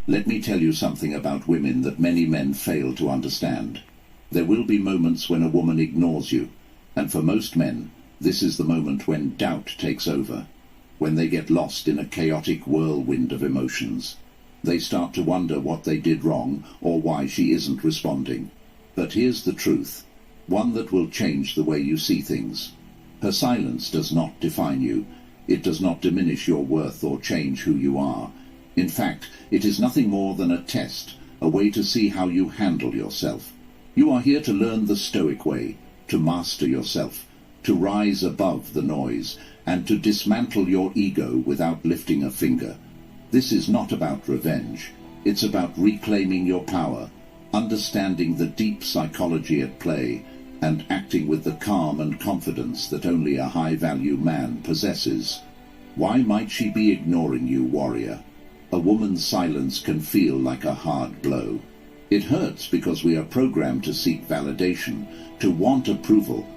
Let me tell you something about women that many men fail to understand. There will be moments when a woman ignores you, and for most men, this is the moment when doubt takes over, when they get lost in a chaotic whirlwind of emotions. They start to wonder what they did wrong or why she isn't responding. But here's the truth, one that will change the way you see things. Her silence does not define you. It does not diminish your worth or change who you are. In fact, it is nothing more than a test, a way to see how you handle yourself. You are here to learn the Stoic way, to master yourself, to rise above the noise, and to dismantle your ego without lifting a finger. This is not about revenge. It's about reclaiming your power, understanding the deep psychology at play, and acting with the calm and confidence that only a high-value man possesses. Why might she be ignoring you, warrior? A woman's silence can feel like a hard blow. It hurts because we are programmed to seek validation, to want approval,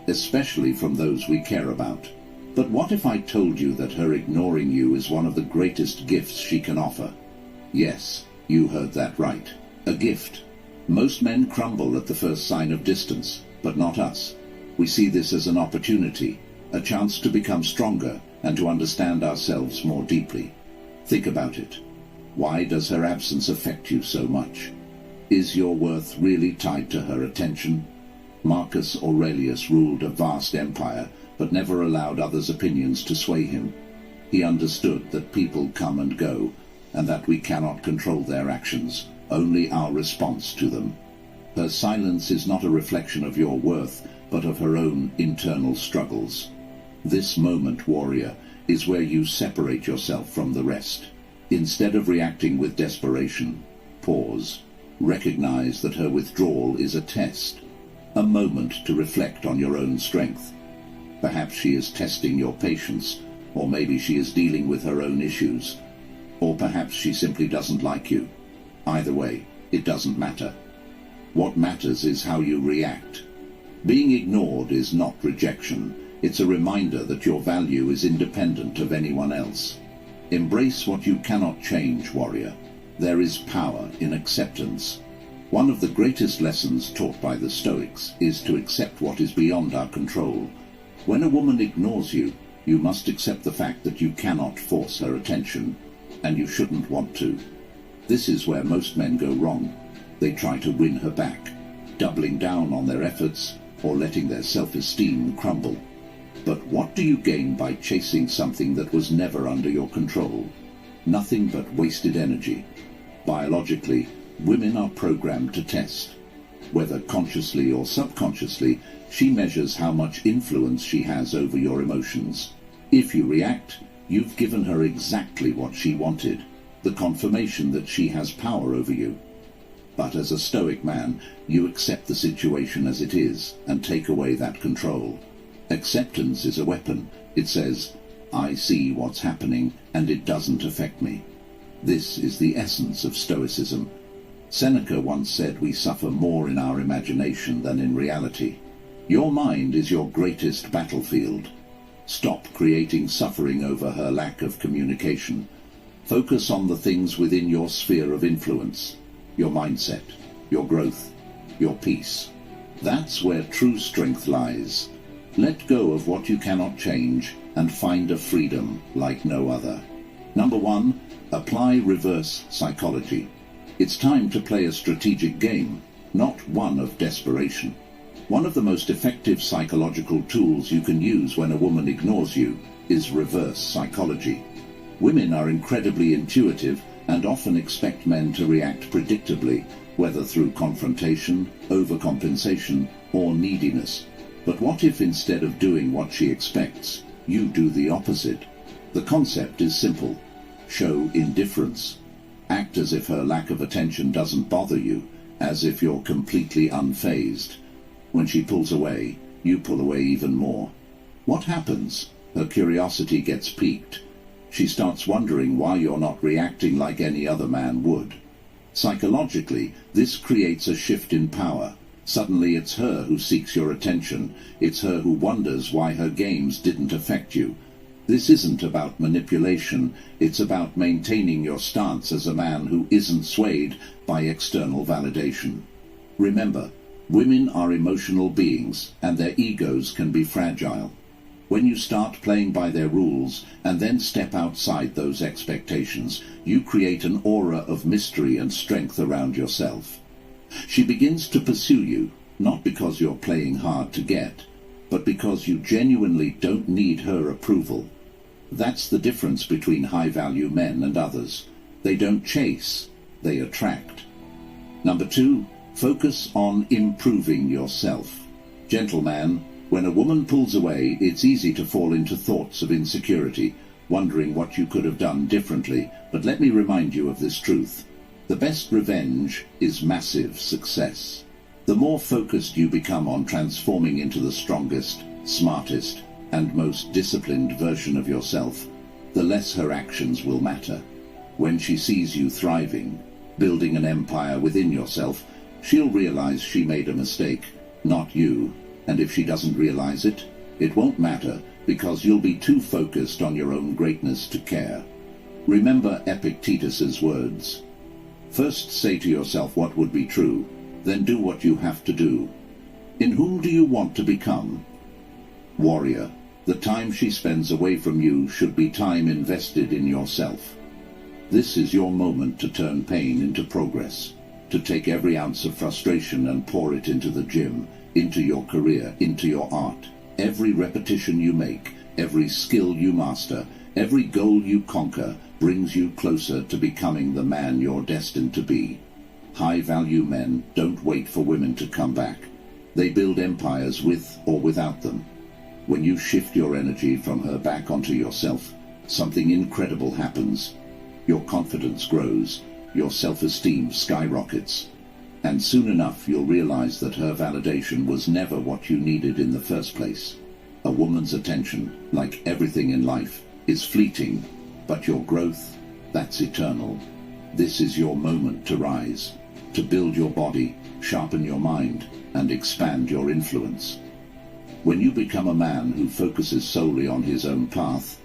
especially from those we care about. But what if I told you that her ignoring you is one of the greatest gifts she can offer? Yes, you heard that right. A gift. Most men crumble at the first sign of distance, but not us. We see this as an opportunity, a chance to become stronger and to understand ourselves more deeply. Think about it. Why does her absence affect you so much? Is your worth really tied to her attention? Marcus Aurelius ruled a vast empire, but never allowed others' opinions to sway him. He understood that people come and go, and that we cannot control their actions, only our response to them. Her silence is not a reflection of your worth, but of her own internal struggles. This moment, warrior, is where you separate yourself from the rest. Instead of reacting with desperation, pause. Recognize that her withdrawal is a test, a moment to reflect on your own strength. Perhaps she is testing your patience, or maybe she is dealing with her own issues, or perhaps she simply doesn't like you. Either way, it doesn't matter. What matters is how you react. Being ignored is not rejection. It's a reminder that your value is independent of anyone else. Embrace what you cannot change, warrior. There is power in acceptance. One of the greatest lessons taught by the Stoics is to accept what is beyond our control. When a woman ignores you, you must accept the fact that you cannot force her attention, and you shouldn't want to. This is where most men go wrong. They try to win her back, doubling down on their efforts or letting their self-esteem crumble. But what do you gain by chasing something that was never under your control? Nothing but wasted energy. Biologically, women are programmed to test. Whether consciously or subconsciously, she measures how much influence she has over your emotions. If you react, you've given her exactly what she wanted, the confirmation that she has power over you. But as a Stoic man, you accept the situation as it is and take away that control. Acceptance is a weapon. It says, I see what's happening and it doesn't affect me. This is the essence of Stoicism. Seneca once said we suffer more in our imagination than in reality. Your mind is your greatest battlefield. Stop creating suffering over her lack of communication. Focus on the things within your sphere of influence, your mindset, your growth, your peace. That's where true strength lies. Let go of what you cannot change and find a freedom like no other. Number 1, apply reverse psychology. It's time to play a strategic game, not one of desperation. One of the most effective psychological tools you can use when a woman ignores you is reverse psychology. Women are incredibly intuitive and often expect men to react predictably, whether through confrontation, overcompensation, or neediness. But what if instead of doing what she expects, you do the opposite? The concept is simple. Show indifference. Act as if her lack of attention doesn't bother you, as if you're completely unfazed. When she pulls away, you pull away even more. What happens? Her curiosity gets piqued. She starts wondering why you're not reacting like any other man would. Psychologically, this creates a shift in power. Suddenly it's her who seeks your attention. It's her who wonders why her games didn't affect you. This isn't about manipulation, it's about maintaining your stance as a man who isn't swayed by external validation. Remember, women are emotional beings, and their egos can be fragile. When you start playing by their rules and then step outside those expectations, you create an aura of mystery and strength around yourself. She begins to pursue you, not because you're playing hard to get, but because you genuinely don't need her approval. That's the difference between high-value men and others. They don't chase, they attract. Number 2, focus on improving yourself. Gentleman, when a woman pulls away, it's easy to fall into thoughts of insecurity, wondering what you could have done differently, but let me remind you of this truth. The best revenge is massive success. The more focused you become on transforming into the strongest, smartest, and most disciplined version of yourself, the less her actions will matter. When she sees you thriving, building an empire within yourself, she'll realize she made a mistake, not you. And if she doesn't realize it, it won't matter, because you'll be too focused on your own greatness to care. Remember Epictetus's words. First say to yourself what would be true, then do what you have to do. In whom do you want to become? Warrior, the time she spends away from you should be time invested in yourself. This is your moment to turn pain into progress, to take every ounce of frustration and pour it into the gym, into your career, into your art. Every repetition you make, every skill you master, every goal you conquer brings you closer to becoming the man you're destined to be. High-value men don't wait for women to come back. They build empires with or without them. When you shift your energy from her back onto yourself, something incredible happens. Your confidence grows, your self-esteem skyrockets. And soon enough you'll realize that her validation was never what you needed in the first place. A woman's attention, like everything in life, is fleeting, but your growth, that's eternal. This is your moment to rise, to build your body, sharpen your mind, and expand your influence. When you become a man who focuses solely on his own path,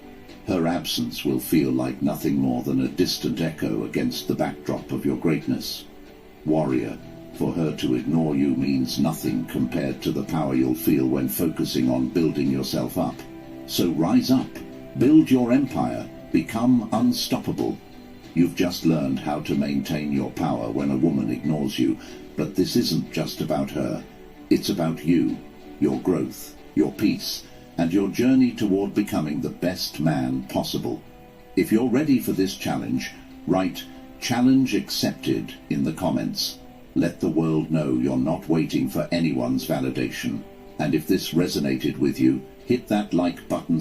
her absence will feel like nothing more than a distant echo against the backdrop of your greatness. Warrior, for her to ignore you means nothing compared to the power you'll feel when focusing on building yourself up. So rise up, build your empire, become unstoppable. You've just learned how to maintain your power when a woman ignores you, but this isn't just about her. It's about you, your growth, your peace, and your journey toward becoming the best man possible. If you're ready for this challenge, write "Challenge accepted" in the comments. Let the world know you're not waiting for anyone's validation. And if this resonated with you, hit that like button.